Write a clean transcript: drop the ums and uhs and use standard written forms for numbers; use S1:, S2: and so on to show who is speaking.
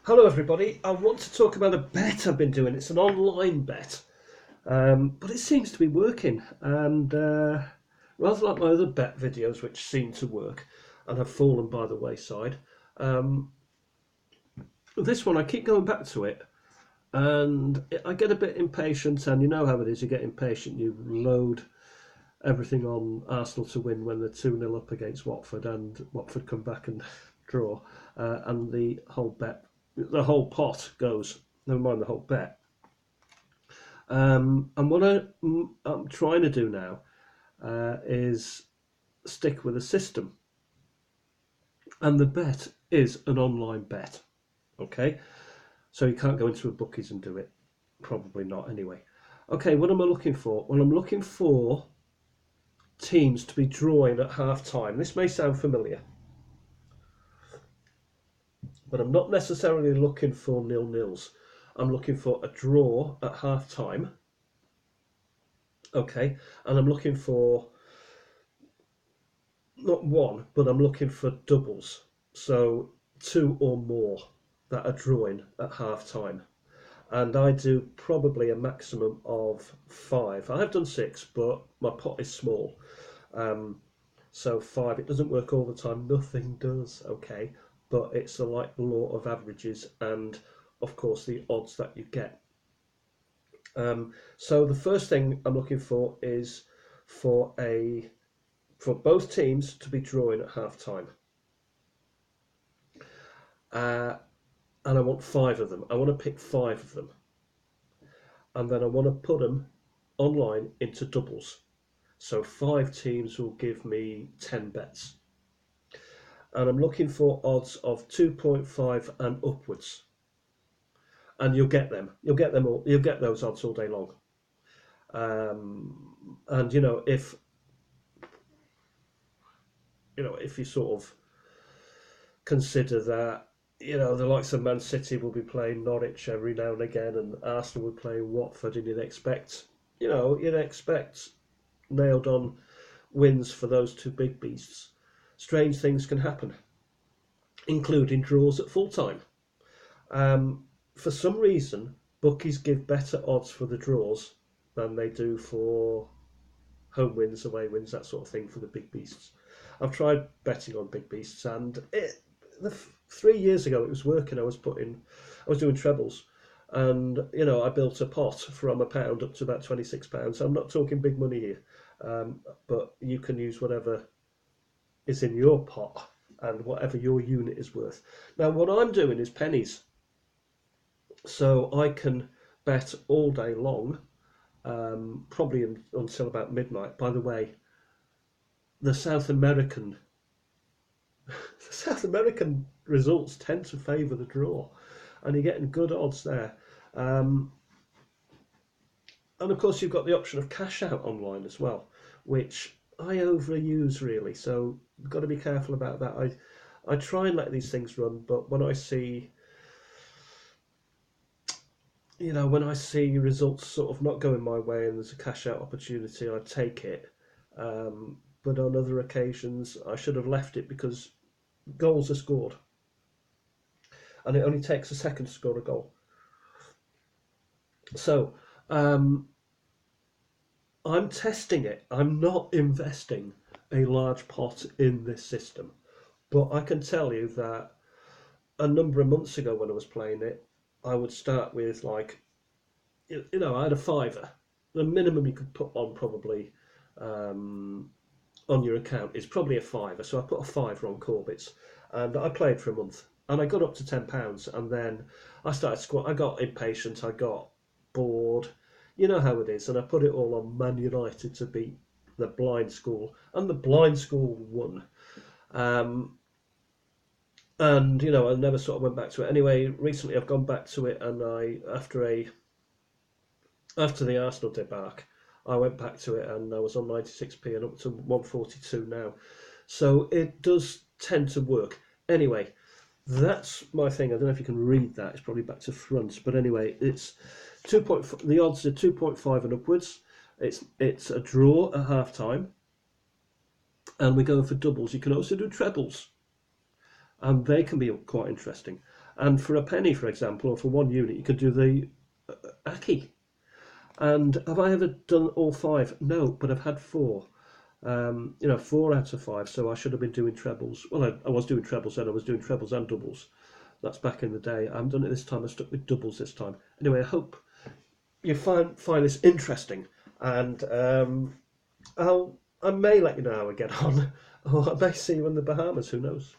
S1: Hello, everybody. I want to talk about a bet I've been doing. It's an online bet, but it seems to be working. And rather like my other bet videos, which seem to work and have fallen by the wayside, um, this one I keep going back to it, and I get a bit impatient. And you know how it is: you get impatient, you load everything on Arsenal to win when they're 2-0 up against Watford, and Watford come back and draw, and the whole pot goes. Never mind the whole bet. And what I'm trying to do now is stick with a system, and the bet is an online bet. Okay, so you can't go into a bookies and do it. Probably not anyway. Okay, what am I looking for? Well, I'm looking for teams to be drawing at half time. This may sound familiar, but I'm not necessarily looking for nil-nils. I'm looking for a draw at half time. Okay, and I'm looking for not one, but I'm looking for doubles. So two or more that are drawing at half time. And I do probably a maximum of five. I have done six, but my pot is small. Um, so five, it doesn't work all the time. Nothing does, okay? But it's the like law of averages and, of course, the odds that you get. So the first thing I'm looking for is for a for both teams to be drawing at half time. Uh, and I want five of them. I want to pick five of them. And then I want to put them online into doubles. So five teams will give me 10 bets. And I'm looking for odds of 2.5 and upwards. And you'll get them. You'll get them all. You'll get those odds all day long. And if you sort of consider that the likes of Man City will be playing Norwich every now and again, and Arsenal will play Watford, and you'd expect nailed on wins for those two big beasts. Strange things can happen, including draws at full time. For some reason, bookies give better odds for the draws than they do for home wins, away wins, that sort of thing for the big beasts. I've tried betting on big beasts, and 3 years ago it was working. I was doing trebles, and I built a pot from £1 up to about £26. I'm not talking big money here, but you can use whatever is in your pot and whatever your unit is worth. Now, what I'm doing is pennies, so I can bet all day long, probably until about midnight. By the way, the South American the South American results tend to favour the draw, and you're getting good odds there. Um, and of course, you've got the option of cash out online as well, which I overuse really. So you've got to be careful about that. I try and let these things run, but when I see results sort of not going my way and there's a cash out opportunity, I take it. But on other occasions, I should have left it because goals are scored, and it only takes a second to score a goal. So I'm testing it. I'm not investing a large pot in this system, but I can tell you that a number of months ago when I was playing it, I would start with I had a fiver. The minimum you could put on probably on your account is probably a fiver. So I put a fiver on Corbett's, and I played for a month, and I got up to £10, and then I started squat. I got impatient. I got bored. You know how it is, and I put it all on Man United to beat the blind school, and the blind school won. Um, and I never sort of went back to it. Anyway, recently I've gone back to it, and after the Arsenal debacle, I went back to it, and I was on 96p and up to 142 now. So it does tend to work. Anyway, that's my thing. I don't know if you can read that. It's probably back to front, but anyway, it's 2.5. The odds are 2.5 and upwards. It's a draw at half time, and we're going for doubles. You can also do trebles, and they can be quite interesting. And for a penny, for example, or for 1 unit, you could do the Aki. And have I ever done all 5? No, but I've had 4. 4 out of 5. So I should have been doing trebles. Well, I was doing trebles then. I was doing trebles and doubles. That's back in the day. I haven't done it this time. I stuck with doubles this time. Anyway, I hope you find this interesting, and I may let you know how I get on, or I may see you in the Bahamas. Who knows?